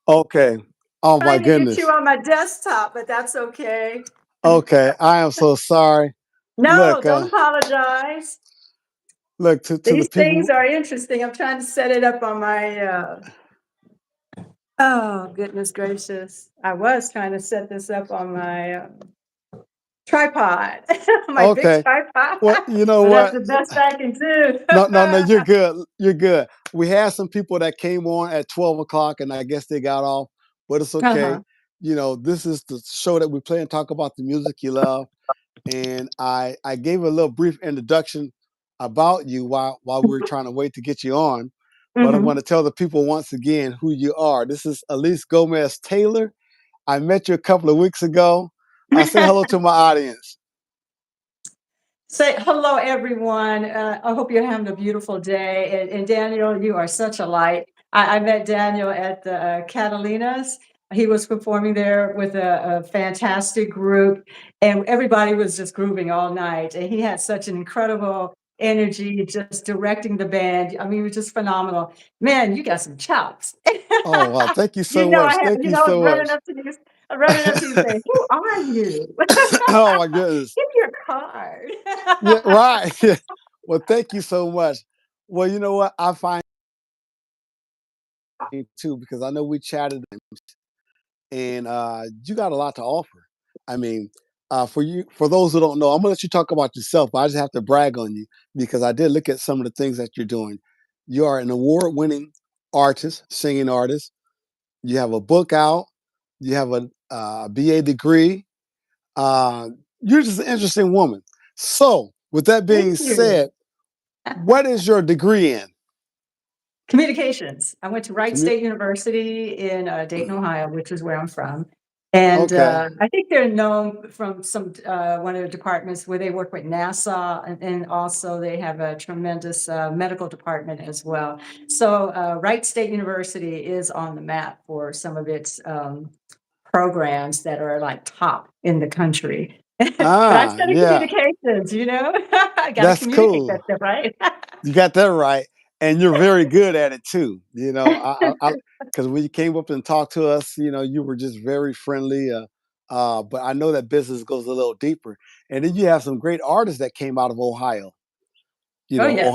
Okay. Oh my Trying to get you goodness. on my desktop, but that's okay. Okay. I am so sorry. No, Look, don't apologize. look to the These things people. are interesting. I'm trying to set it up on my oh goodness gracious. I was trying to set this up on my tripod, my big Okay. tripod. Well, you know But that's what? the best I can do. No, no, no. You're good. You're good. We had some people that came on at 12 o'clock, and I guess they got off, but it's okay. Uh-huh. This is the show that we play and talk about the music you love. And I gave a little brief introduction about you while we were trying to wait to get you on. But I want Hmm. to tell the people once again who you are. This is Elise Gomez Taylor. I met you a couple of weeks ago. I say hello to my audience. Say hello, everyone. I hope you're having a beautiful day. And Daniel, you are such a light. I met Daniel at the Catalinas. He was performing there with a fantastic group, and everybody was just grooving all night. And he had such an incredible energy, just directing the band. I mean, it was just phenomenal. Man, you got some chops. Oh wow, thank you You so know, I much. have, Thank you you know, I was so running much. up to you, running up to you saying, "Who are you? Oh my goodness. Give me your card." Yeah, right. Well, thank you so much. Well, you know what? I find too because I know we chatted and you got a lot to offer. I mean, for those who don't know, I'm gonna let you talk about yourself, but I just have to brag on you because I did look at some of the things that you're doing. You are an award-winning artist, singing artist. You have a book out. You have a BA degree. Uh, you're just an interesting woman. So, with that Thank being you. said, what is your degree in? Communications. I went to Wright Commu- State University in Dayton, Ohio, which is where I'm from. And Okay. I think they're known from some one of the departments where they work with NASA, and also they have a tremendous medical department as well. So Wright State University is on the map for some of its programs that are like top in the country. But I Ah, study yeah, communications, I got to that's communicate cool. that stuff, right? You got that right, and you're very good at it too. Because when you came up and talked to us, you were just very friendly. But I know that business goes a little deeper, and then you have some great artists that came out of Ohio. Oh, yes.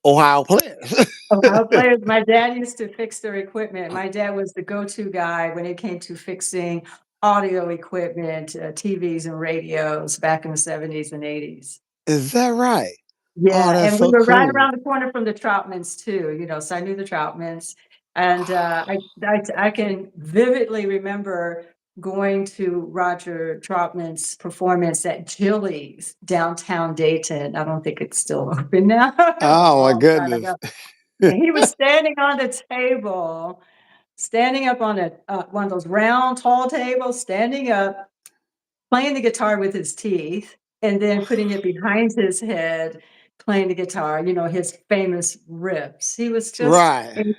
Ohio players. Ohio players, my dad used to fix their equipment. My dad was the go-to guy when it came to fixing audio equipment, TVs and radios back in the 70s and 80s. Is that right? Oh, Yeah, that's and we so were right cool. around the corner from the Troutmans too, so I knew the Troutmans. And I can vividly remember going to Roger Troutman's performance at Jilly's downtown Dayton. I don't think it's still open now. It was a Oh my long time goodness. ago. And he was standing on the table, standing up on one of those round, tall tables, standing up, playing the guitar with his teeth, and then putting it behind his head, playing the guitar, his famous riffs. He was just Right.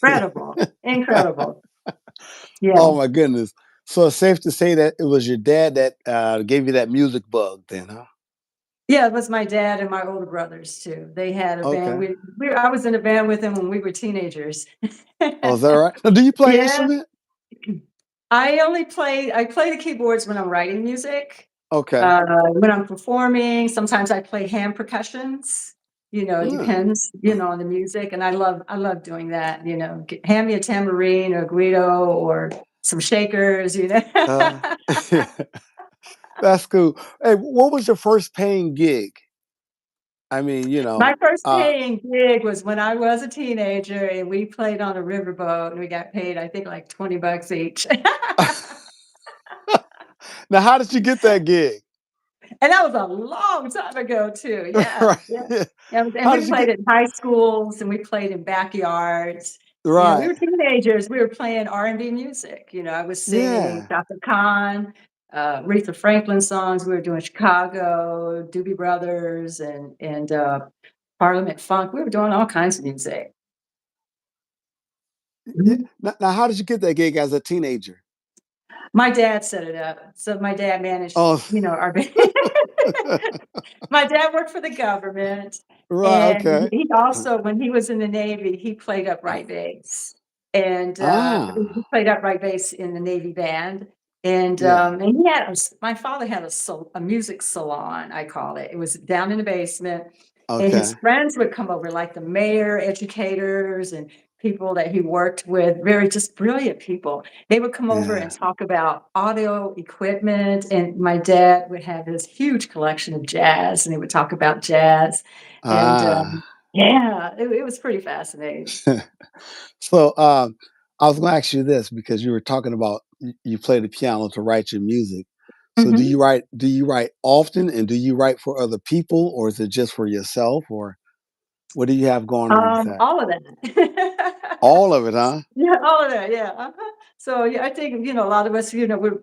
incredible, incredible. Yeah. Oh my goodness. So it's safe to say that it was your dad that gave you that music bug then, huh? Yeah, it was my dad and my older brothers too. They had a band. Okay. I was in a band with them when we were teenagers. Oh, is that right? Now, do you play Yeah. instrument? I play the keyboards when I'm writing music. Okay. When I'm performing, sometimes I play hand percussions. It Hmm. depends, on the music, and I love doing that. Hand me a tambourine or a guido or some shakers. Uh, that's cool. Hey, what was your first paying gig? I mean, My first uh, paying gig was when I was a teenager, and we played on a riverboat, and we got paid, I think, like $20 each. now how did you get that gig? And that was a long time ago too. Yeah, Right. yeah. Yeah, and How we did you played get in high schools, and we played in backyards. We right? were teenagers. We were playing R&B music. I was singing Yeah. Chaka Khan, Aretha Franklin songs. We were doing Chicago, Doobie Brothers, and Parliament Funk. We were doing all kinds of music. Yeah. Mhm. Now, how did you get that gig as a teenager? My dad set it up. So my dad managed, Oh, our my dad worked for the government, right. and Okay. he also, when he was in the Navy, he played upright bass. and he Ah, played upright bass in the Navy band. yeah. And he had my father had a music salon, I call it. It was down in the basement, and his Okay. friends would come over, like the mayor, educators, and people that he worked with, very just brilliant people. They would come over and Yeah. talk about audio equipment, and my dad would have this huge collection of jazz, and they would talk about jazz, and, Ah. yeah, it was pretty fascinating. So, I was gonna ask you this because you were talking about you play the piano to write your music. So Mhm. do you write often and do you write for other people or is it just for yourself or what do you have going on with that? All of that. All of it, huh? Yeah, all of that, yeah, So, yeah, I think, a lot of us, we're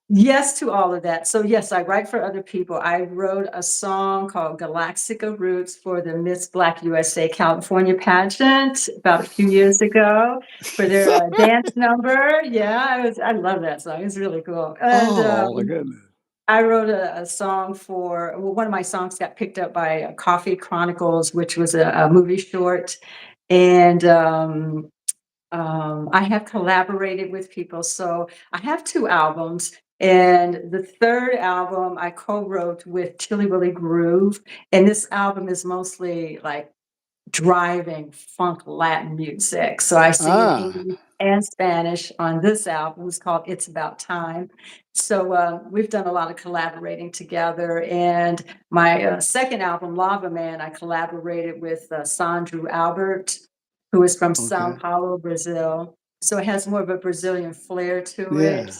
yes to all of that. So, yes, I write for other people. I wrote a song called Galactica Roots for the Miss Black USA California pageant about a few years ago for their, dance number. Yeah, I love that song. It's really cool. Oh my goodness. I wrote a song one of my songs got picked up by Coffee Chronicles, which was a movie short, and, I have collaborated with people, so I have 2 albums, and the 3rd album I co-wrote with Chili Willy Groove, and this album is mostly, like, driving funk Latin music. So I sing in Ah, English and Spanish on this album. It's called It's About Time. So we've done a lot of collaborating together. And my 2nd album, Lava Man, I collaborated with Sandro Albert, who is from Sao okay. Paulo, Brazil. So it has more of a Brazilian flair to Yeah. it.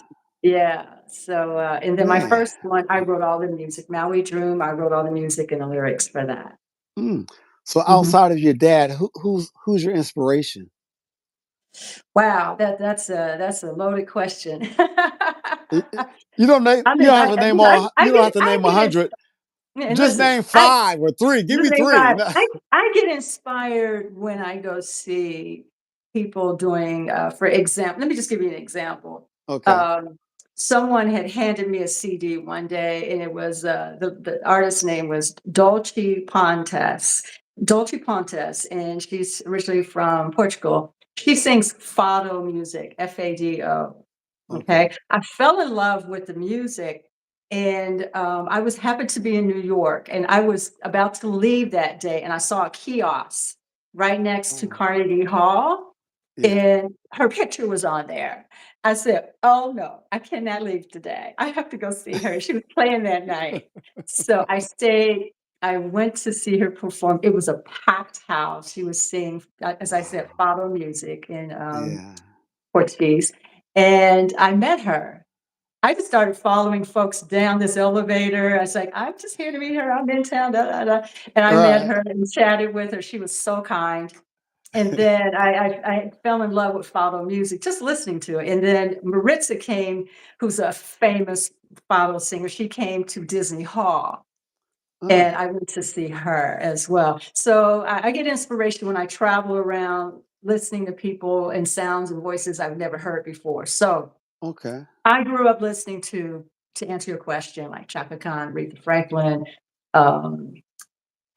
Yeah. So, and then my Yeah. first one, I wrote all the music. Maui Dream, I wrote all the music and the lyrics for that. Mm. So Mhm. outside of your dad, who's your inspiration? Wow, that's a loaded question. You don't name I you mean, don't have to name all I you don't have get to I name get ins 100. and Just listen, name I 5 or 3. Give just me think 3. about I get inspired when I go see people doing, for example, let me just give you an example. Okay. Um, Someone had handed me a CD one day, and it was, the artist's name was Dolce Pontes, and she's originally from Portugal. She sings fado music, Fado, Okay. okay? I fell in love with the music, and, I was happened to be in New York, and I was about to leave that day, and I saw a kiosk right next to Oh, Carnegie Hall, yeah. and her picture was on there. I said, "Oh, no, I cannot leave today. I have to go see her." She was playing that night. So I stayed. I went to see her perform. It was a packed house. She was singing, as I said, Wow. fado music in, Yeah. Portuguese, and I met her. I just started following folks down this elevator. I was like, "I'm just here to meet her. I'm in town, da, da, da." And I met Right. her and chatted with her. She was so kind. And then I fell in love with fado music, just listening to it. And then Maritza came, who's a famous fado singer. She came to Disney Hall, Uh, and I went to see her as well. So I get inspiration when I travel around listening to people and sounds and voices I've never heard before. So okay. I grew up listening to answer your question, like Chaka Khan, Aretha Franklin, um,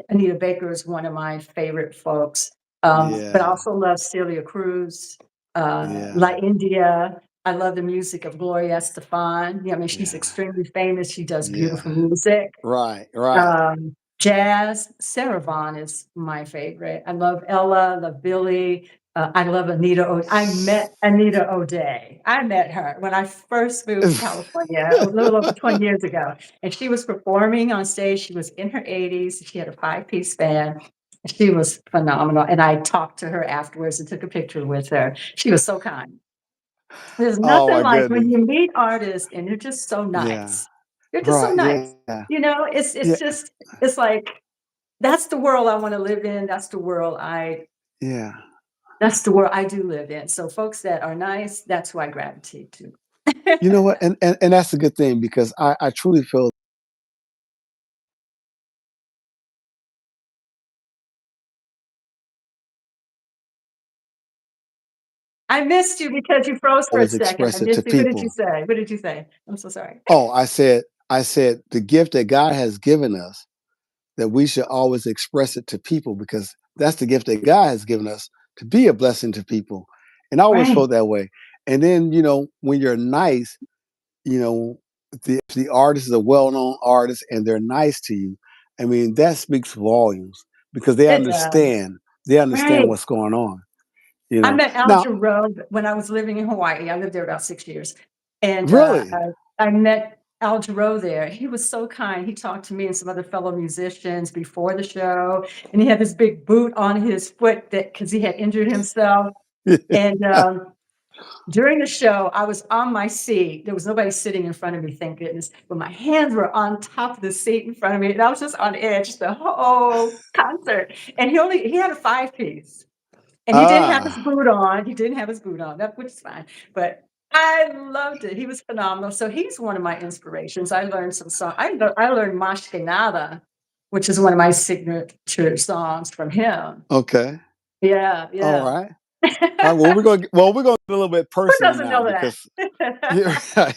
Anita Baker is one of my favorite folks, but I Yeah. also love Celia Cruz, Yeah. La India. I love the music of Gloria Estefan. Yeah, I mean, she's Yeah. extremely famous. She does Yeah. beautiful music. Right. Right. Jazz, Sarah Vaughan is my favorite. I love Ella, love Billy. I love Anita I met Anita O'Day. I met her when I first moved to California a little over 20 years ago, and she was performing on stage. She was in her 80s. She had a five-piece band. She was phenomenal, and I talked to her afterwards and took a picture with her. She was so kind. There's Oh nothing my like when goodness. you meet artists and they're just so Yeah. nice. They're just so Right. nice. Yeah. It's Yeah. just it's like that's the world I wanna live in, Yeah. that's the world I do live in. So folks that are nice, that's who I gravitate to. You know what? And that's a good thing because I truly feel I missed you because you froze for a always second. I express it to missed you. What did you people. say? What did you say? I'm so sorry. Oh, I said the gift that God has given us that we should always express it to people because that's the gift that God has given us to be a blessing to people. And I always Right. felt that way. And then, when you're nice, you know, if the artist is a well-known artist and they're nice to you, I mean, that speaks volumes because they It does. understand. They understand Right. what's going on. You I know. met Al Now, Jarreau when I was living in Hawaii. I lived there about 6 years, and, really, I met Al Jarreau there. He was so kind. He talked to me and some other fellow musicians before the show, and he had this big boot on his foot that because he had injured himself, and, during the show, I was on my seat. There was nobody sitting in front of me, thank goodness, but my hands were on top of the seat in front of me, and I was just on edge the whole concert, and he had a five-piece. And he didn't have his ah, boot on, he didn't have his boot on, that which is fine, but I loved it, he was phenomenal, so he's one of my inspirations. I learned some song I learned Más Que Nada, which is one of my signature songs from him. okay, Yeah, all yeah. right. All right. Well, we're gonna get a little bit Who personal doesn't now know that? because yeah, right.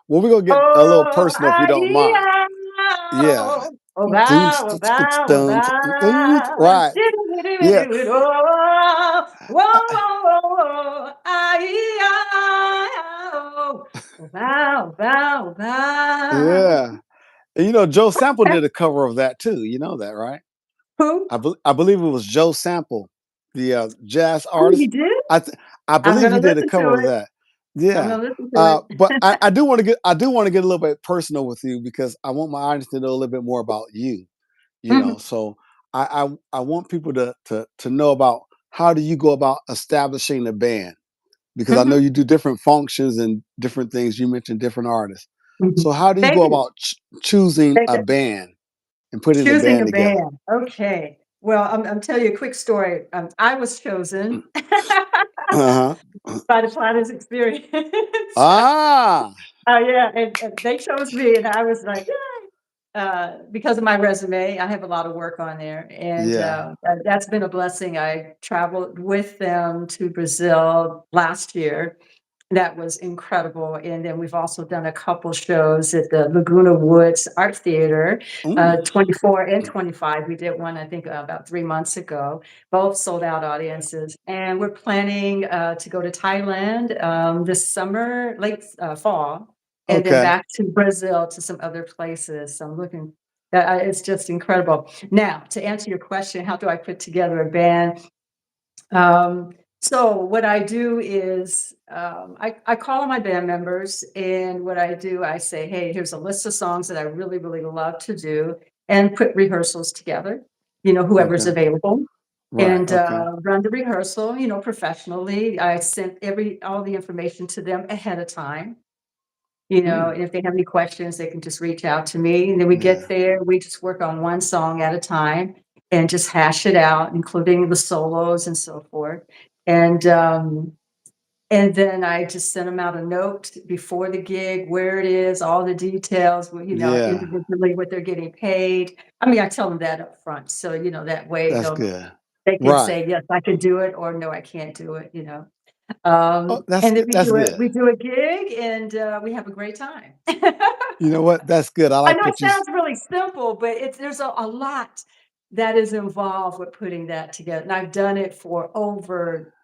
Well, we're gonna get a little Oh, personal if you don't mind. Yeah. I-E-I-O, oh, Doom, bow, oh, st- st- bow, oh, stone, bow, right. Yeah. doo-doo-doo-doo-doo, oh, whoa, whoa, whoa, I-E-I-O, oh, bow, bow, bow. Yeah. And Joe Sample did a cover of that too. You know that, right? Who? I believe it was Joe Sample, the jazz Oh, you artist. did? I th- I I'm believe gonna he did a listen to cover of it. that. I'm Yeah. gonna listen to But it. I do want to get a little bit personal with you because I want my audience to know a little bit more about you. Mhm, So I want people to know about how do you go about establishing a band because I know mhm, you do different functions and different things. You mentioned different artists. mhm. So how do you Thank go you. about choosing Thank a you. band and putting the Choosing band a together? band, okay. Well, I'm tell you a quick story. I was chosen Uh huh. by the Platters Experience. Ah. Oh, yeah, and they chose me, and I was like, "Yay!" Because of my resume, I have a lot of work on there, and, Yeah. that's been a blessing. I traveled with them to Brazil last year. That was incredible, and then we've also done a couple shows at the Laguna Woods Art Theater, Ooh. 24 and 25. We did one, I think, about 3 months ago, both sold out audiences, and we're planning, to go to Thailand, this summer, late, fall, and then Okay. back to Brazil to some other places, so I'm looking that I it's just incredible. Now, to answer your question, how do I put together a band? So what I do is I call on my band members, and what I do, I say, hey, here's a list of songs that I really, really love to do, and put rehearsals together, whoever's Okay. available, Right. and Okay. run the rehearsal, professionally. I sent every all the information to them ahead of time. Mm. And if they have any questions, they can just reach out to me, and then we get Yeah. there, we just work on one song at a time and just hash it out, including the solos and so forth. And, um, and then I just send them out a note before the gig, where it is, all the details, Yeah. individually what they're getting paid. I mean, I tell them that up front, so, that way That's good. they can Right. say, "Yes, I can do it," or, "No, I can't do it." Oh, that's And then good. That's good. we do a gig, and, we have a great time. You know what? That's good. I I like know it what you. sounds really simple, but there's a lot that is involved with putting that together, and I've done it for over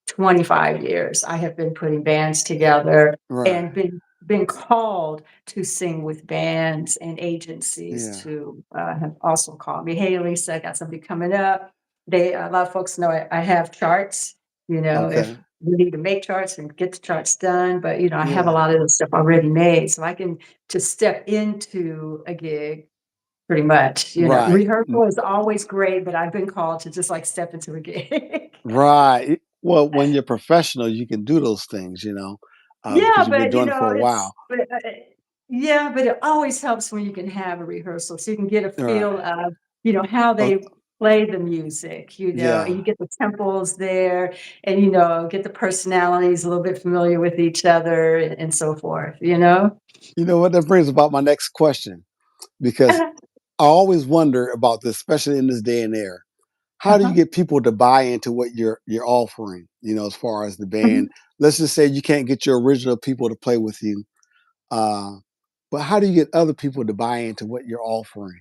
25 years. I have been putting bands together Right. and been called to sing with bands, and agencies Yeah. to, have also called me, "Hey, Elisa, I got something coming up." A lot of folks know I have charts, if Okay. we need to make charts and get the charts done, but, I have a Yeah. lot of the stuff already made, so I can just step into a gig pretty much. Right. Rehearsal is always great, but I've been called to just, like, step into a gig. Right. Well, when you're professional, you can do those things, because Yeah, you've been but, doing it for a while. yeah, but it always helps when you can have a rehearsal so you can get a Right. feel of, how Oh, they play the music, and yeah. you get the tempos there, and, get the personalities a little bit familiar with each other, and so forth, you know? You know what? That brings about my next question because I always wonder about this, especially in this day and era. How do you Uh-huh. get people to buy into what you're offering? As far as the band. Mhm. Let's just say you can't get your original people to play with you, uh, but how do you get other people to buy into what you're offering?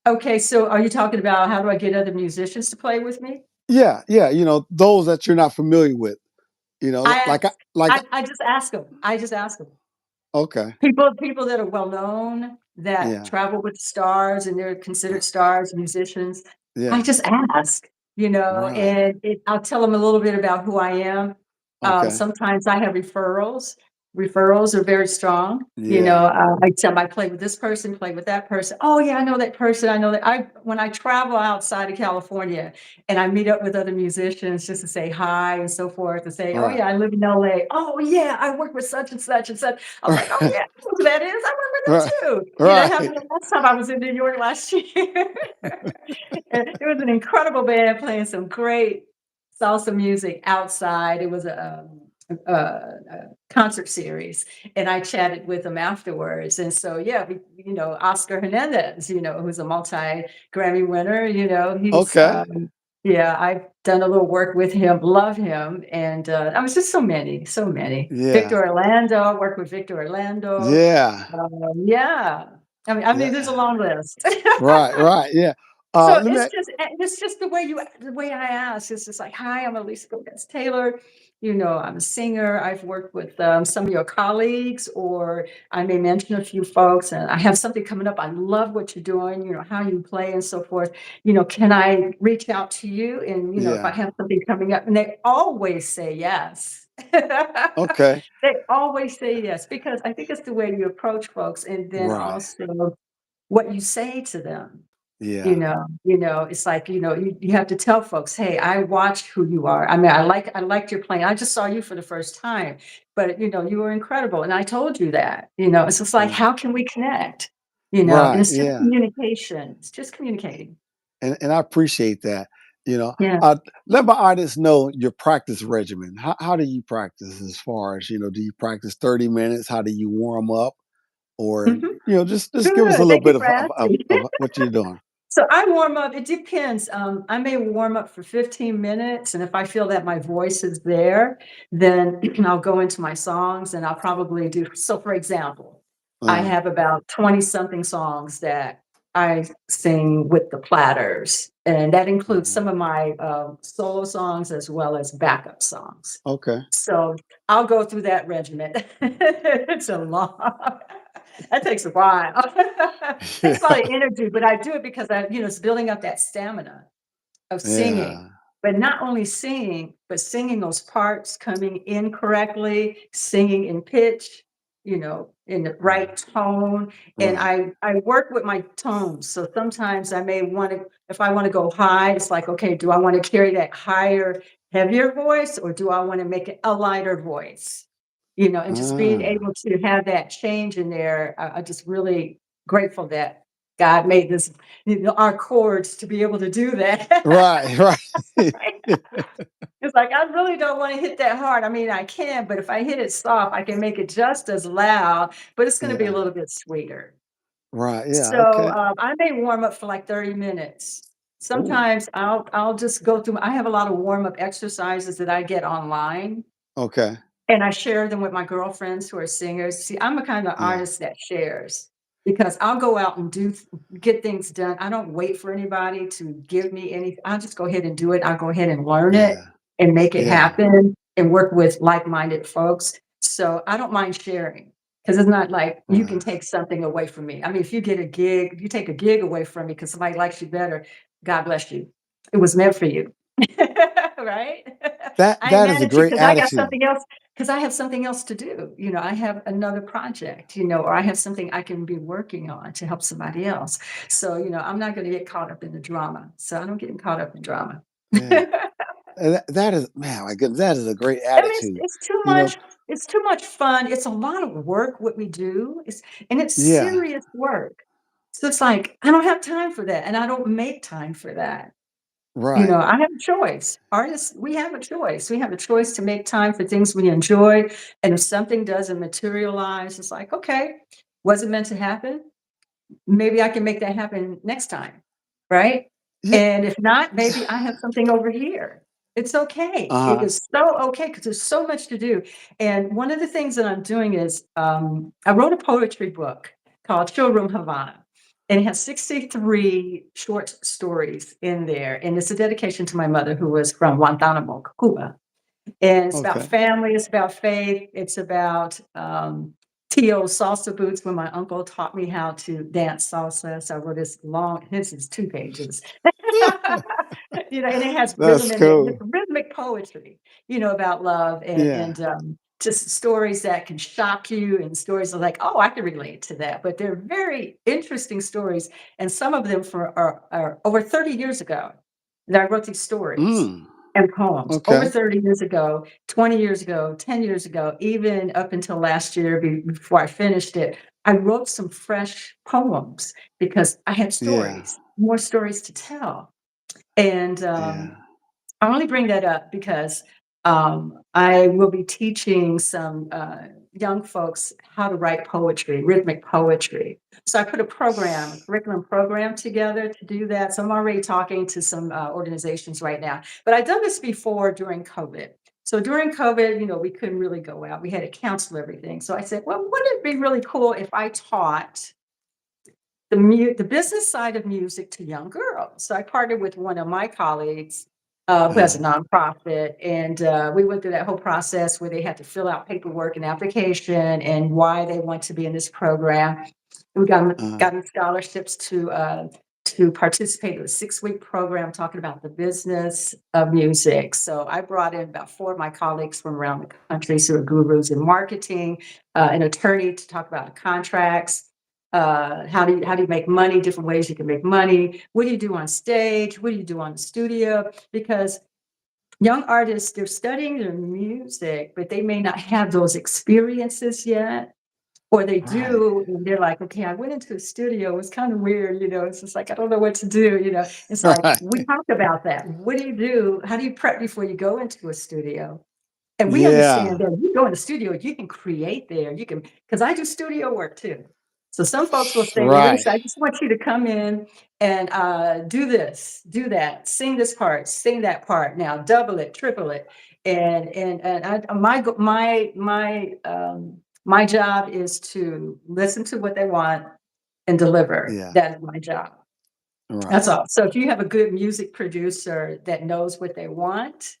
Okay, so are you talking about how do I get other musicians to play with me? Yeah, yeah, those that you're not familiar with, I like ask. like I just ask them. I just ask them. okay. People that are well known, that Yeah. travel with stars and they're considered stars, musicians, I Yeah. just ask, Right. and I'll tell them a little bit about who I am. Okay. Sometimes I have referrals. Referrals are very strong. Yeah. I tell 'em I play with this person, play with that person. Oh yeah, I know that person. I know that I when I travel outside of California and I meet up with other musicians just to say hi and so forth, and say, oh Right. yeah, I live in LA. Oh yeah, I work with such and such and such. I was like, "Oh, yeah, I know who that is. I work with Right. them too." That Right. happened the last time I was in New York last year. And it was an incredible band playing some great salsa music outside. It was a concert series, and I chatted with them afterwards. And so, yeah, Oscar Hernandez, who's a multi-Grammy winner, he's Okay. yeah, I've done a little work with him, love him, and, I was just so many, so many. Yeah. Victor Orlando, worked with Victor Orlando. Yeah. Yeah. I mean, there's a Yeah. long list. Right, right, yeah. So Let me it's just the way I ask. It's just like, "Hi, I'm Elisa Gomez Taylor. I'm a singer. I've worked with, some of your colleagues, or I may mention a few folks, and I have something coming up. I love what you're doing, how you play and so forth. Can I reach out to you? And, if I yeah. have something coming up," and they always say yes. Okay. They always say yes, because I think it's the way you approach folks, and then Right. also what you say to them. Yeah. It's like, you have to tell folks, "Hey, I watched who you are. I mean, I liked your playing. I just saw you for the first time, but, you were incredible, and I told you that." It's just like, Right. how can we connect? And Right, it's just yeah. communication. It's just communicating. And I appreciate that. You know, Yeah. let my artists know your practice regimen. How do you practice as far as, do you practice 30 minutes? How do you warm up? Or, Mhm. just give us a Good. little Thank you bit for asking. of what you're doing. So I warm up, it depends. I may warm up for 15 minutes, and if I feel that my voice is there, then I'll go into my songs and I'll probably do. So, for example, I Uh, have about 20 something songs that I sing with the Platters, and that includes uh, some of my solo songs as well as backup songs. okay. So I'll go through that regimen. It's a lot. That takes a while. Takes a lot Yeah. of energy, but I do it because it's building up that stamina of singing. Yeah. But not only singing, but singing those parts, coming in correctly, singing in pitch, in the Right. right tone. And Right. I work with my tones. So sometimes I may want to, if I want to go high, it's like, okay, do I want to carry that higher, heavier voice, or do I want to make it a lighter voice? And just being Ah. able to have that change in there. I just really grateful that God made this, our chords to be able to do that. Right, right. It's like, I really don't wanna hit that hard. I mean, I can, but if I hit it soft, I can make it just as loud, but it's gonna be a Yeah. little bit sweeter. Right, yeah, So, okay. I may warm up for, like, 30 minutes. Ooh, Sometimes I'll just go through I have a lot of warm-up exercises that I get online, okay. and I share them with my girlfriends who are singers. See, I'm the kind of Yeah. artist that shares, because I'll go out and get things done. I don't wait for anybody to give me any. I'll just go ahead and do it. I'll go ahead and learn it Yeah. and make it Yeah. happen and work with like-minded folks. So I don't mind sharing, because it's not like you can Right. take something away from me. I mean, if you get a gig, you take a gig away from me because somebody likes you better, God bless you. It was meant for you. Right? I ain't That is mad a at you great because I got attitude. something else, because I have something else to do. I have another project, or I have something I can be working on to help somebody else. So, I'm not going to get caught up in the drama. So I don't get caught up in drama. Yeah. And that is, man, my goodness, that is a great I mean, attitude. it's too You know? much. It's too much fun. It's a lot of work what we do. And it's Yeah. serious work. So it's like I don't have time for that, and I don't make time for that. Right. I have a choice. Artists, we have a choice. We have a choice to make time for things we enjoy. And if something doesn't materialize, it's like, okay, was it meant to happen? Maybe I can make that happen next time. Right. Yeah. And if not, maybe I have something over here. It's okay. It Uh-huh. is so okay because there's so much to do. And one of the things that I'm doing is I wrote a poetry book called Room Havana. and it has 63 short stories in there, and it's a dedication to my mother who was from Guantanamo, Cuba. And it's about Okay. family, it's about faith, it's about, Tio salsa boots when my uncle taught me how to dance salsa. So I wrote this long this is 2 pages. And it has rhythm That's in it, and it's cool. rhythmic poetry, about love Yeah. and just stories that can shock you and stories are like, "Oh, I can relate to that." But they're very interesting stories, and some of them are over 30 years ago that I wrote these stories Mm. and poems over Okay. 30 years ago, 20 years ago, 10 years ago, even up until last year before I finished it. I wrote some fresh poems because I had Yeah. stories, more stories to tell. And Yeah. I only bring that up because I will be teaching some young folks how to write poetry, rhythmic poetry. So I put a curriculum program together to do that. So I'm already talking to some organizations right now. But I've done this before during COVID. So during COVID, we couldn't really go out. We had to cancel everything. So I said, well, wouldn't it be really cool if I taught the business side of music to young girls? So I partnered with one of my colleagues, who has a Uh, nonprofit, and, we went through that whole process where they had to fill out paperwork and application and why they want to be in this program. We uh, got 'em scholarships to participate in a 6-week program talking about the business of music. So I brought in about 4 of my colleagues from around the country who are gurus in marketing, an attorney to talk about contracts, how do you make money, different ways you can make money, what do you do on stage, what do you do on the studio, because young artists, they're studying their music, but they may not have those experiences yet, or they right. do and they're like, okay, I went into a studio, it was kind of weird, it's just like I don't know what to do, it's like Right. we talk about that. What do you do, how do you prep before you go into a studio? And we understand Yeah. that you go in the studio, you can create there. You can, because I do studio work too. So some folks will say, Right. Elisa, I just want you to come in and do this, do that, sing this part, sing that part. Now double it, triple it. My job is to listen to what they want and deliver. Yeah. That is my job. That's Right. all. So if you have a good music producer that knows what they want,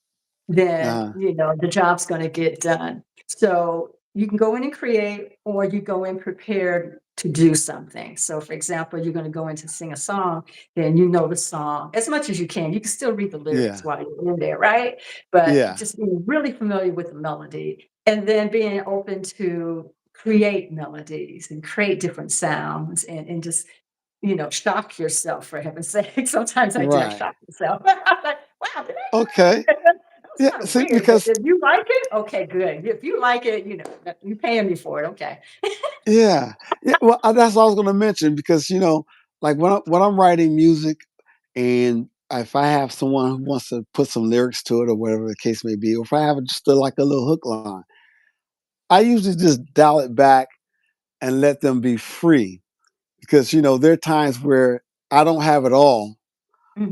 then, Uh, the job's gonna get done. So you can go in and create, or you go in prepared to do something. So for example, you're gonna go in to sing a song, then you know the song as much as you can. You can still read the lyrics yeah. while you're in there, right? But Yeah. just being really familiar with the melody and then being open to create melodies and create different sounds and just shock yourself for heaven's sake. Sometimes I do, I Right. shock myself. I'm like, wow, did Okay. I that was Yeah. kind of See, weird, but because if you like it, okay, good. If you like it, you're paying me for it. Okay. yeah. Yeah. Well, that's what I was going to mention because like when I'm writing music, and if I have someone who wants to put some lyrics to it or whatever the case may be, or if I have just like a little hook line, I usually just dial it back and let them be free because there are times where I don't have it all.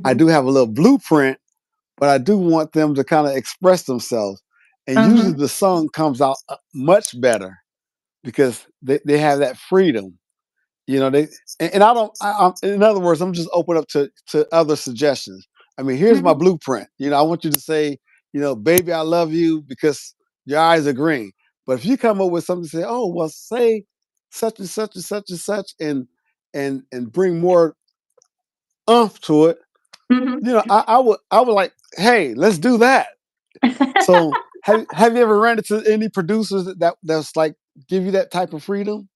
I do Mhm. have a little blueprint, but I do want them to kind of express themselves. And usually Mhm. the song comes out much better because they have that freedom. They and I don't. In other words, I'm just open up to other suggestions. I mean, here's my Mhm. blueprint. I want you to say, baby, I love you because your eyes are green. But if you come up with something, say, oh, well, say such and such and such and such, and bring more umph to it. Mhm. I would like, hey, let's do that. So have you ever ran into any producers that's like give you that type of freedom?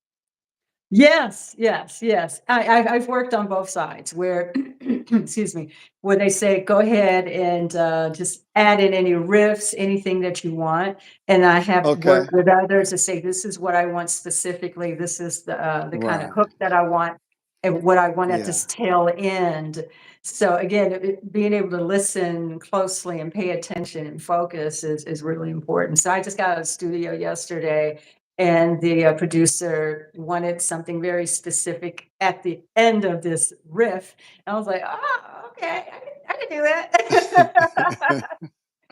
Yes, yes, yes. I've worked on both sides where, excuse me, where they say, go ahead and just add in any riffs, anything that you want. And I have Okay. worked with others to say, this is what I want specifically. This is the kind of Right. hook that I want and what I want at Yeah. this tail end. So again, being able to listen closely and pay attention and focus is really important. So I just got out of the studio yesterday and the producer wanted something very specific at the end of this riff. I was like, "Oh, okay, I can do that."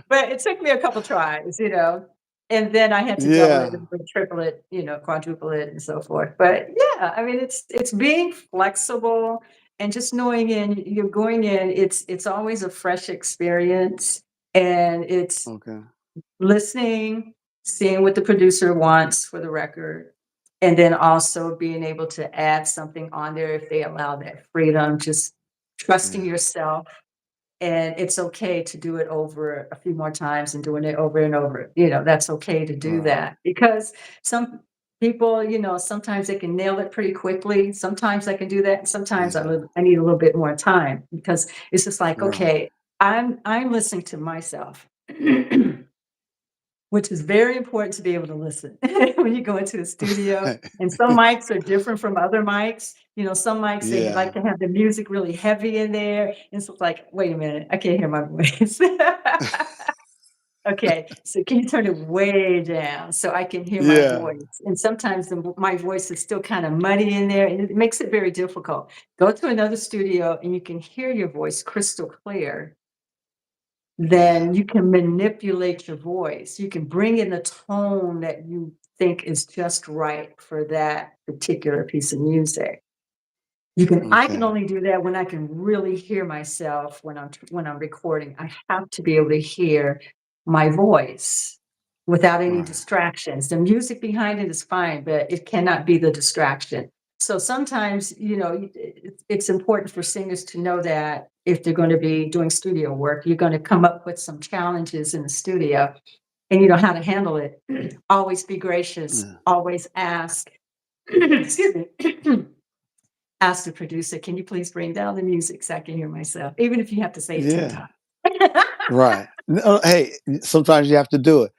But it took me a couple tries, and then I had to double it Yeah. and then triple it, quadruple it and so forth. But yeah, I mean, it's being flexible and just knowing you're going in, it's always a fresh experience and it's Okay. listening, seeing what the producer wants for the record, and then also being able to add something on there if they allow that freedom, just trusting Yeah. yourself. And it's okay to do it over a few more times and doing it over and over. That's okay to do Right. that because some people, sometimes they can nail it pretty quickly. Sometimes I can do that. And sometimes Yeah. I need a little bit more time because it's just like, Right. okay, I'm listening to myself. Which is very important to be able to listen when you go into a studio, and some mics are different from other mics. Some mics, they Yeah. like to have the music really heavy in there, and so it's like, "Wait a minute, I can't hear my voice." Okay, so can you turn it way down so I can hear my Yeah. voice? And sometimes my voice is still kinda muddy in there, and it makes it very difficult. Go to another studio, and you can hear your voice crystal clear, Yeah. then you can manipulate your voice. You can bring in the tone that you think is just right for that particular piece of music. I can Okay. only do that when I can really hear myself when I'm recording. I have to be able to hear my voice without any Right. distractions. The music behind it is fine, but it cannot be the distraction. So sometimes, it's important for singers to know that if they're going to be doing studio work, you're going to come up with some challenges in the studio and you know how to handle it. Always be gracious, Yeah. always ask. Excuse me. Ask the producer, "Can you please bring down the music so I can hear myself?" Even if you have to say it 10 Yeah. times. Right. No, hey, sometimes you have to do it.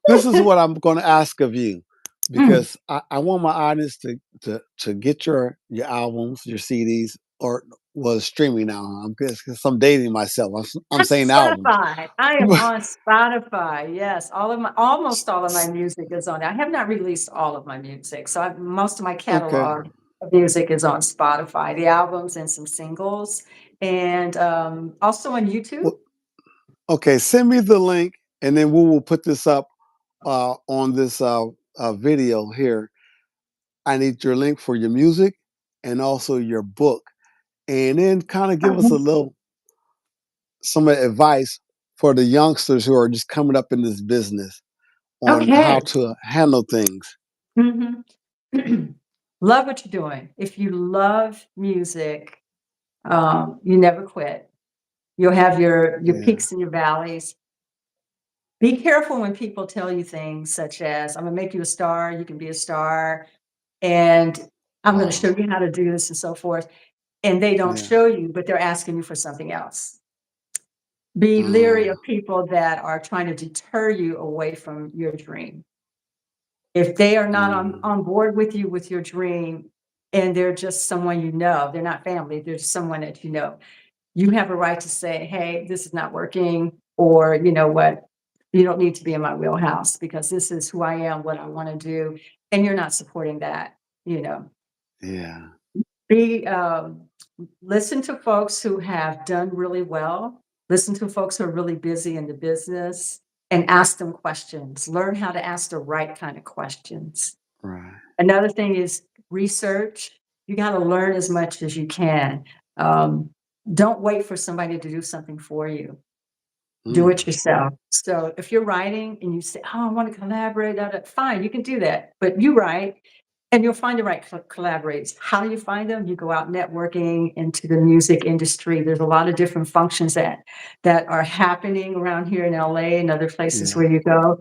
This is what I'm going to ask of you Mm, because I want my audience to get your albums, your CDs, or was streaming now. I'm because I'm dating myself. I'm saying albums. Spotify. I am on Spotify, yes, almost all of my music is on there. I have not released all of my music, so most of my Okay. catalog of music is on Spotify, the albums and some singles, and, also on YouTube. Well, okay. Send me the link, and then we will put this up on this video here. I need your link for your music and also your book, and then kind of give us a Mhm. little some advice for the youngsters who are just coming up in this business on how Okay. to handle things. Mhm. Love what you're doing. If you love music, you never quit. You'll have your Yeah. peaks and your valleys. Be careful when people tell you things such as, "I'm gonna make you a star, you can be a star, and I'm gonna show Oh, you how to do this," and so forth, and they don't yeah. show you, but they're asking you for something else. Be leery Mm, of people that are trying to deter you away from your dream. If they are not mm, on board with you with your dream, and they're just someone you know, they're not family, they're just someone that you know, you have a right to say, "Hey, this is not working," or, "You know what? You don't need to be in my wheelhouse because this is who I am, what I wanna do, and you're not supporting that," you know? yeah. Be, listen to folks who have done really well, listen to folks who are really busy in the business, and ask them questions. Learn how to ask the right kind of questions. Right. Another thing is research. You gotta learn as much as you can. Um, don't wait for somebody to do something for you. Do it Mm, yourself. So if you're writing and you say, "Oh, I want to collaborate," fine, you can do that. But you write and you'll find the right collaborators. How do you find them? You go out networking into the music industry. There's a lot of different functions that are happening around here in LA and other places yeah. where you go.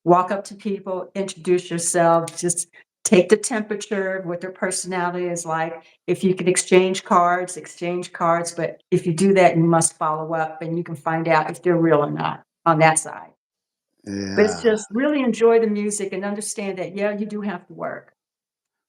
Walk up to people, introduce yourself, just take the temperature of what their personality is like. If you can exchange cards, but if you do that, you must follow up and you can find out if they're real or not on that side. But it's Yeah. just really enjoy the music and understand that, yeah, you do have to work.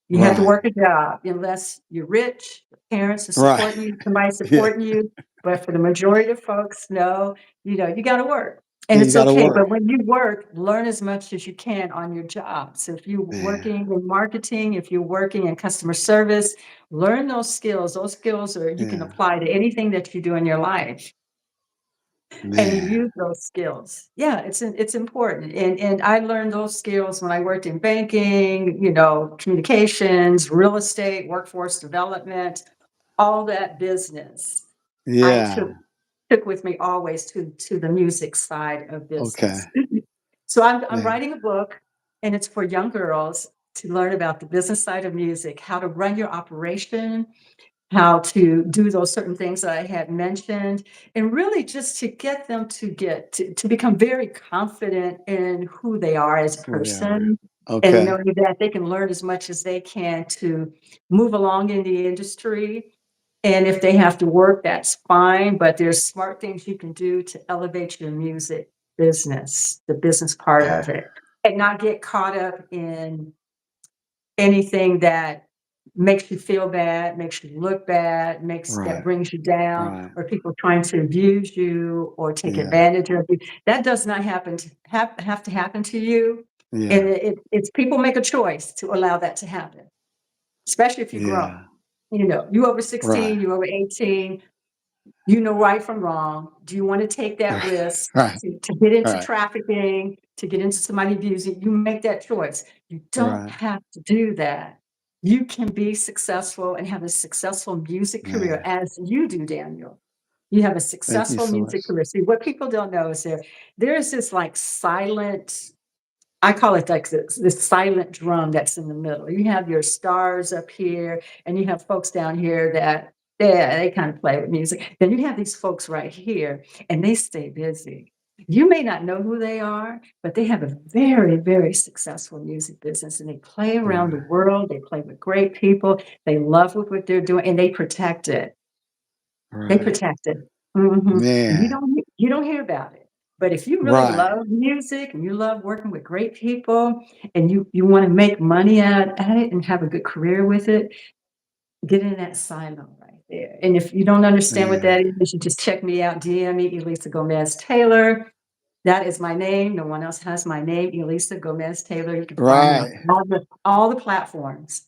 You have to Right. work a job unless you're rich, your parents are Right. supporting you, somebody's Yeah. supporting you, but for the majority of folks, no, you gotta work, and Yeah. You it's got to okay, work. but when you work, learn as much as you can on your job. So if you're Yeah. working in marketing, if you're working in customer service, learn those skills. Those skills are you can Yeah. apply to anything that you do in your life. and you Man. use those skills. Yeah, it's important, and I learned those skills when I worked in banking, communications, real estate, workforce development, all that business. I Yeah. took with me always to the music side of Okay. business. So I'm Yeah. writing a book, and it's for young girls to learn about the business side of music, how to run your operation, how to do those certain things that I had mentioned, and really just to get them to become very confident in who they are as a Who they are. person, and Okay. knowing that they can learn as much as they can to move along in the industry. And if they have to work, that's fine, but there's smart things you can do to elevate your music business, the business part Yeah. of it, and not get caught up in anything that makes you feel bad, makes you look bad, makes that Right. brings you down, Right. or people trying to abuse you or take Yeah. advantage of you. That does not happen to have to happen to you. And Yeah. it's people make a choice to allow that to happen, especially if you grow. Yeah. You over Right. 16, you over 18, you know right from wrong. Do you want to take that risk Right. to get into Right. trafficking, to get into somebody abusing? You make that choice. You don't Right. have to do that. You can be successful and have a successful music career Man. as you do, Daniel. You have a Thank you successful so much. music career. See, what people don't know is there is this like silent, I call it like this silent drum that's in the middle. You have your stars up here, and you have folks down here that, yeah, they kind of play with music. Then you have these folks right here, and they stay busy. You may not know who they are, but they have a very, very successful music business, and they play around the Right. world. They play with great people. They love what they're doing, and they protect it. They Right. protect it. Mhm. Man. You don't hear about it. But if you really Right. love music and you love working with great people and you wanna make money at it and have a good career with it, get in that silo right there. And if you don't understand what Man. that is, you just check me out, DM me, Elisa Gomez Taylor. That is my name. No one else has my name, Elisa Gomez Taylor. You can find me on Right. all the platforms.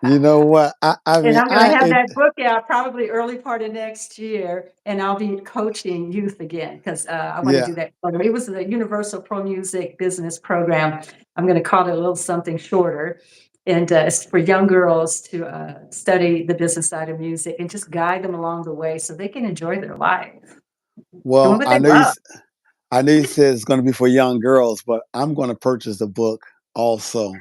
You know what? I And mean, I'm gonna have that book out probably early part of next year, and I'll be coaching youth again because I wanna yeah. do that program. It was the Universal Pro Music Business Program. I'm gonna call it a little something shorter, and, it's for young girls to, study the business side of music and just guide them along the way so they can enjoy their life doing Well, what they love. I know you said it's going to be for young girls, but I'm going to purchase the book also.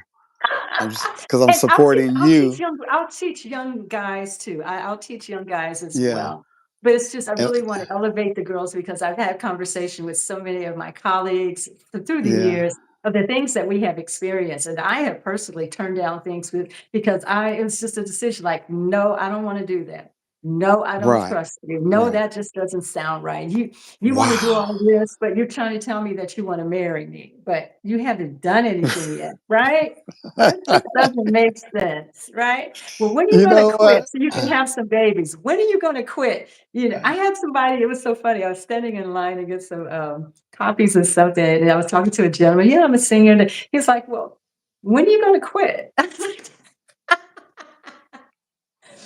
I'm just because I'm And supporting you. I'll teach young guys too. I'll teach young guys as Yeah. well. But it's just I And, really want to elevate the girls because I've had conversation with so many of my colleagues through the yeah. years of the things that we have experienced. And I have personally turned down things because it was just a decision like, no, I don't want to do that. No, I don't Right. trust you. No, Right. that just doesn't sound right. You want to do Wow. all this, but you're trying to tell me that you want to marry me, but you haven't done anything yet, right? That just doesn't make sense, right? Well, when are you you gonna know what? quit so you can have some babies? When are you gonna quit? I had somebody, it was so funny. I was standing in line to get some copies of something, and I was talking to a gentleman. Yeah, I'm a singer. And he's like, well, when are you gonna quit?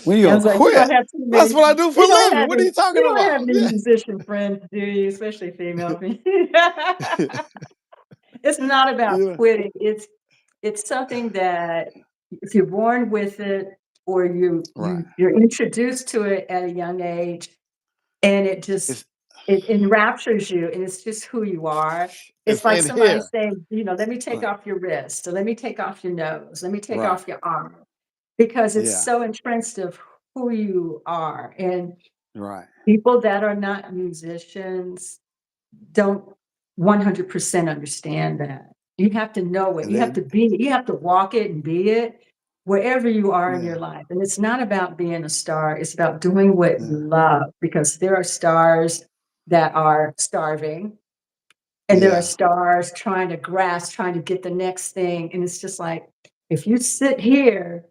When you I gonna was like, you quit? don't have too That's many, what I do for a living. What are you you talking don't have about? any musician friends, do you? Especially female. Yeah. It's not about yeah. quitting. It's something that if you're born with it or Right. you're introduced to it at a young age and It's it enraptures you and it's just who you are. It's it's like in somebody here. saying, let me take Right. off your wrist, or let me take off your nose, let me take Right. off your arm, because it's Yeah. so entrenched of who you are. And Right. people that are not musicians don't 100% understand that. You have to know it. And they You have to walk it and be it wherever you are in your yeah. life. And it's not about being a star, it's about doing what you Yeah. love because there are stars that are starving and there are Yeah. stars trying to grasp, trying to get the next thing. And it's just like, if you sit here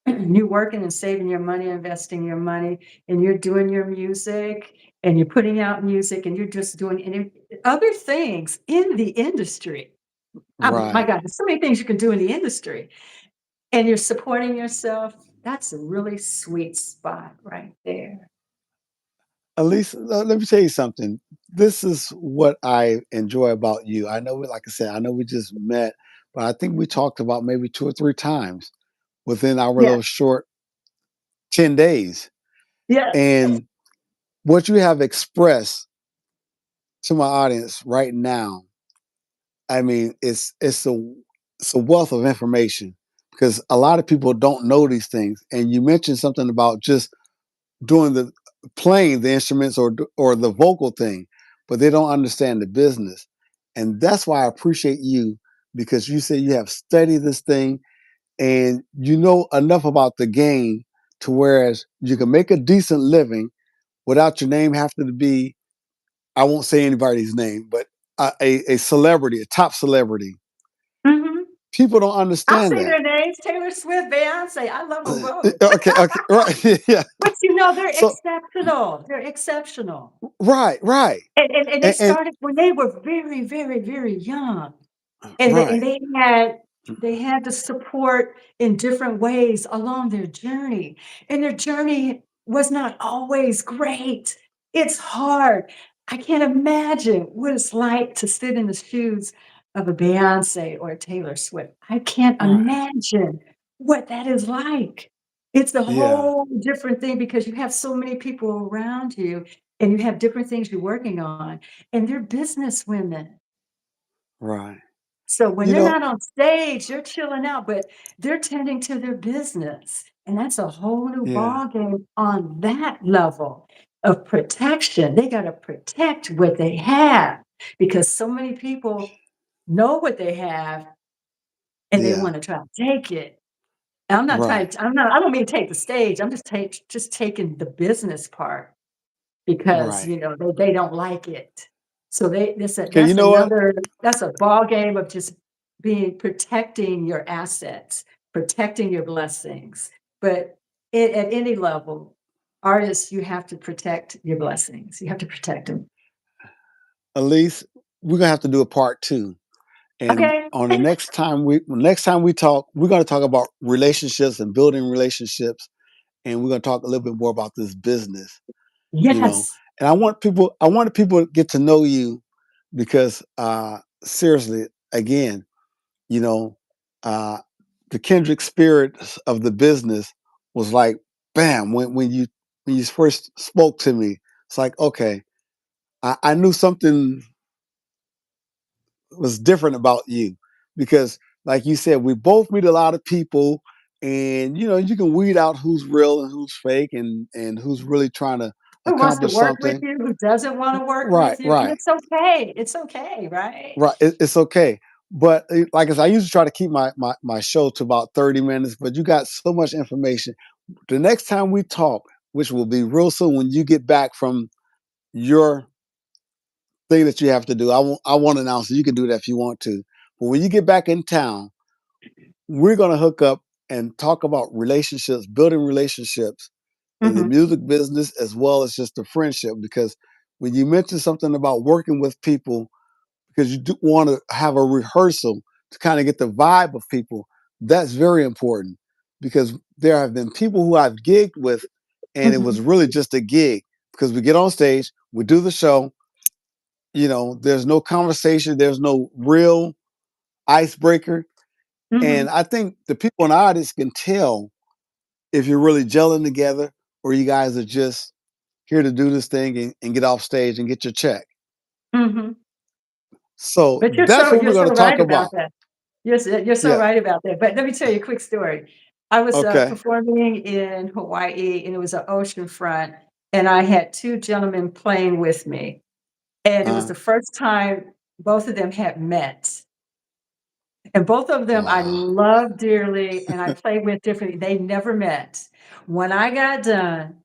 you working and saving your money, investing your money, and you're doing your music and you're putting out music and you're just doing other things in the industry. My Right. God, there's so many things you can do in the industry and you're supporting yourself. That's a really sweet spot right there. Elise, let me tell you something. This is what I enjoy about you. I know, like I said, I know we just met, but I think we talked about maybe 2 or 3 times within our Yeah. little short 10 days. Yes. And what you have expressed to my audience right now, I mean, it's a wealth of information because a lot of people don't know these things. And you mentioned something about just doing the playing the instruments or the vocal thing, but they don't understand the business. And that's why I appreciate you because you say you have studied this thing and you know enough about the game to whereas you can make a decent living without your name having to be, I won't say anybody's name, but a celebrity, a top celebrity. Mhm. People don't I'll understand say that. their names, Taylor Swift, Beyonce, I love them both. Okay, okay, right, yeah. But, you know, they're So exceptional, they're exceptional. right, right, And they and started when they were very, very, very young. And right, they had the support in different ways along their journey, and their journey was not always great. It's hard. I can't imagine what it's like to sit in the shoes of a Beyoncé or a Taylor Swift. I can't right, imagine what that is like. It's a yeah, whole different thing because you have so many people around you, and you have different things you're working on, and they're business women. right. So when You they're know, not on stage, they're chilling out, but they're tending to their business, and that's a whole new yeah, ballgame on that level of protection. They gotta protect what they have because so many people know what they have and they yeah, wanna try to take it. And right, I don't mean take the stage, I'm just taking the business part. Because, right. you know, they don't like it. So they Okay, you know what, that's a ball game of just being protecting your assets, protecting your blessings. But at any level, artists, you have to protect your blessings. You have to protect them. Elise, we're gonna have to do a part 2. And Okay. on the next time we talk, we're gonna talk about relationships and building relationships, and we're gonna talk a little bit more about this business. You know, Yes. and I want people to get to know you because seriously, again, you know, uh, the kindred spirit of the business was like, bam, when you first spoke to me, it's like, okay, I knew something was different about you because, like you said, we both meet a lot of people, and you can weed out who's real and who's fake, and who's really trying to Who wants to accomplish work with something. you? Who doesn't want to work Right, with you? And right, it's okay. It's okay, right? right. It's okay. But like I said, I usually try to keep my show to about 30 minutes, but you got so much information. The next time we talk, which will be real soon when you get back from your thing that you have to do, I won't announce it. You can do that if you want to. But when you get back in town, we're going to hook up and talk about relationships, building relationships in the Mhm, music business as well as just the friendship. Because when you mention something about working with people, because you do want to have a rehearsal to kind of get the vibe of people, that's very important. Because there have been people who I've gigged with, and it was mhm, really just a gig. Because we get on stage, we do the show, there's no conversation, there's no real icebreaker. And mhm. I think the people in the audience can tell if you're really gelling together or you guys are just here to do this thing and get off stage and get your check. Mhm. So But that's what you're we're so going to talk right about about. that. You're so Yeah. right about that. But let me tell you a quick story. I was, Okay. performing in Hawaii, and it was an ocean front, and I had 2 gentlemen playing with me, and it was Uh, the first time both of them had met. And both of them I wow. love dearly and I play with differently. They never met. When I got done,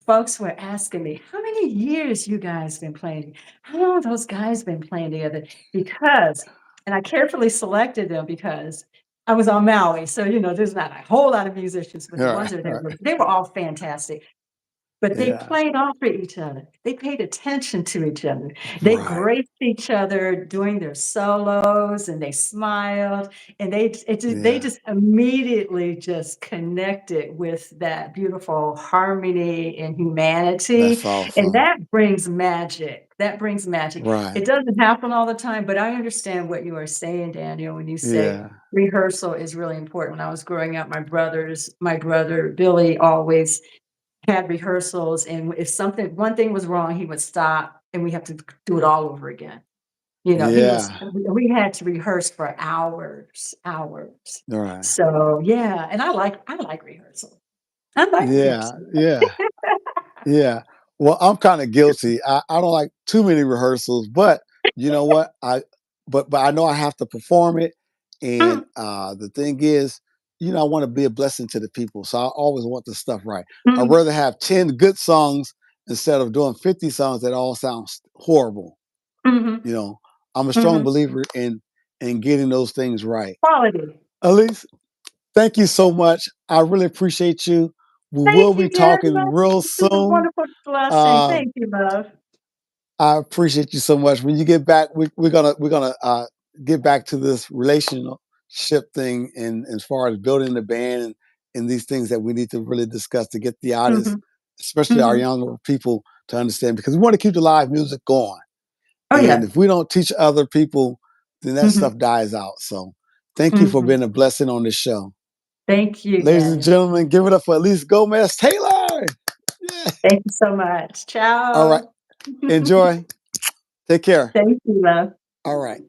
folks were asking me, "How many years you guys been playing? How long those guys been playing together?" Because and I carefully selected them because I was on Maui, so, there's not a whole lot of musicians, but All the right. ones that All there right. were they were all fantastic. but they Yeah. played off of each other. They paid attention to each other. They Right. graced each other doing their solos, and they smiled, and they Yeah. just immediately just connected with that beautiful harmony and humanity, That's and awesome. that brings magic. That brings magic. Right. It doesn't happen all the time, but I understand what you are saying, Daniel, when you say Yeah. rehearsal is really important. When I was growing up, my brother Billy always had rehearsals, and if something one thing was wrong, he would stop, and we have to do it all over again. You know, he was Yeah. we had to rehearse for hours, hours. Right. So, yeah, and I like rehearsal. I like Yeah. rehearsal. Yeah. Yeah. Well, I'm kind of guilty. I don't like too many rehearsals, but you know what? But I know I have to perform it. And Mm, the thing is, I want to be a blessing to the people. So I always want the stuff right. I'd mm, rather have 10 good songs instead of doing 50 songs that all sounds horrible. mhm, You know, I'm a strong mhm. believer in getting those things right. Quality. Elise, thank you so much. I really appreciate you. We will Thank you, be Daniel. talking real This is a soon. wonderful blessing. Um, Thank you, love. I appreciate you so much. When you get back, we're gonna get back to this relationship thing, and as far as building the band and these things that we need to really discuss to get the artists, Mhm, especially our mhm. younger people, to understand because we want to keep the live music going. Oh, And yeah. if we don't teach other people, then that Mhm, stuff dies out. So thank you for mhm. being a blessing on this show. Thank you, Ladies and Daniel. gentlemen, give it up for Elise Gomez Taylor. Yeah. Thank you so much. All right. Ciao. Enjoy. Take care. Thank you, love. All right.